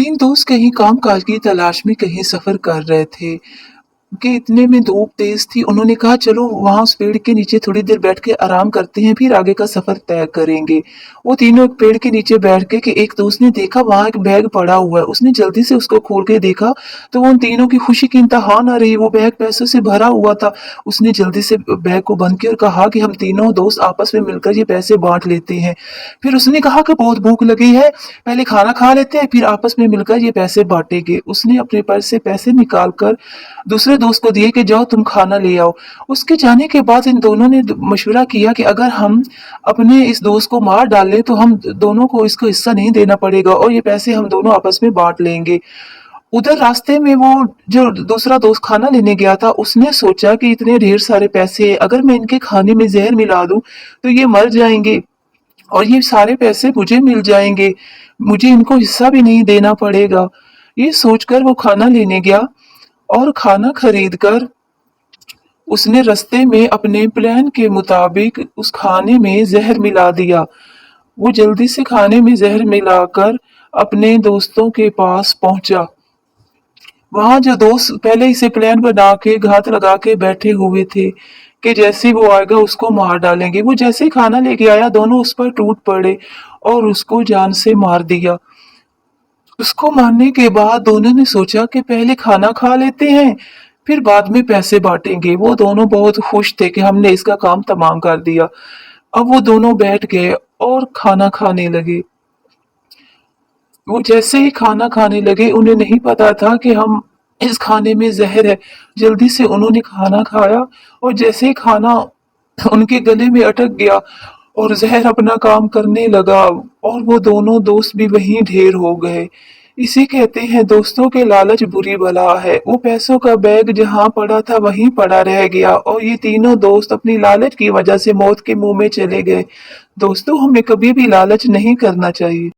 तीन दोस्त कहीं काम काज की तलाश में कहीं सफर कर रहे थे कि इतने में धूप तेज थी। उन्होंने कहा चलो वहां उस पेड़ के नीचे थोड़ी देर बैठ के आराम करते हैं, फिर आगे का सफर तय करेंगे। वो तीनों एक पेड़ के नीचे बैठ के कि एक दोस्त ने देखा वहां एक बैग पड़ा हुआ है। उसने जल्दी से उसको खोल के देखा तो वो उन तीनों की खुशी की इंतहा न रही। वो बैग पैसों से भरा हुआ था। उसने जल्दी से बैग को बंद किया और कहा कि हम तीनों दोस्त आपस में मिलकर ये पैसे बांट लेते हैं। फिर उसने कहा कि बहुत भूख लगी है, पहले खाना खा लेते हैं, फिर आपस में मिलकर ये पैसे बांटेंगे। उसने अपने पर्स से पैसे निकाल कर दूसरे दोस्त को दिए कि जाओ तुम खाना ले आओ। उसके जाने के बाद इन दोनों ने मशवरा किया कि अगर हम अपने इस दोस्त को मार डालें तो हम दोनों को इसका हिस्सा नहीं देना पड़ेगा और ये पैसे हम दोनों आपस में बांट लेंगे। उधर रास्ते में वो जो दूसरा दोस्त खाना लेने गया था, उसने सोचा कि इतने ढेर सारे पैसे अगर मैं इनके खाने में जहर मिला दूं तो ये मर जाएंगे और ये सारे पैसे मुझे मिल जाएंगे, मुझे इनको हिस्सा भी नहीं देना पड़ेगा। ये सोचकर वो खाना लेने गया और खाना खरीद कर उसने रास्ते में अपने प्लान के मुताबिक उस खाने में जहर मिला दिया। वो जल्दी से खाने में जहर मिलाकर अपने दोस्तों के पास पहुंचा। वहां जो दोस्त पहले ही से प्लान बना के घात लगा के बैठे हुए थे कि जैसे ही वो आएगा उसको मार डालेंगे, वो जैसे ही खाना लेके आया दोनों उस पर टूट पड़े और उसको जान से मार दिया। उसको मारने के बाद दोनों ने सोचा कि पहले खाना खा लेते हैं, फिर बाद में पैसे बांटेंगे। वो दोनों बहुत खुश थे कि हमने इसका काम तमाम कर दिया। अब वो दोनों बैठ गए और खाना खाने लगे। वो जैसे ही खाना खाने लगे उन्हें नहीं पता था कि हम इस खाने में जहर है। जल्दी से उन्होंने खाना खाया और जैसे ही खाना उनके गले में अटक गया और जहर अपना काम करने लगा और वो दोनों दोस्त भी वहीं ढेर हो गए। इसे कहते हैं दोस्तों के लालच बुरी बला है। वो पैसों का बैग जहां पड़ा था वहीं पड़ा रह गया और ये तीनों दोस्त अपनी लालच की वजह से मौत के मुंह में चले गए। दोस्तों हमें कभी भी लालच नहीं करना चाहिए।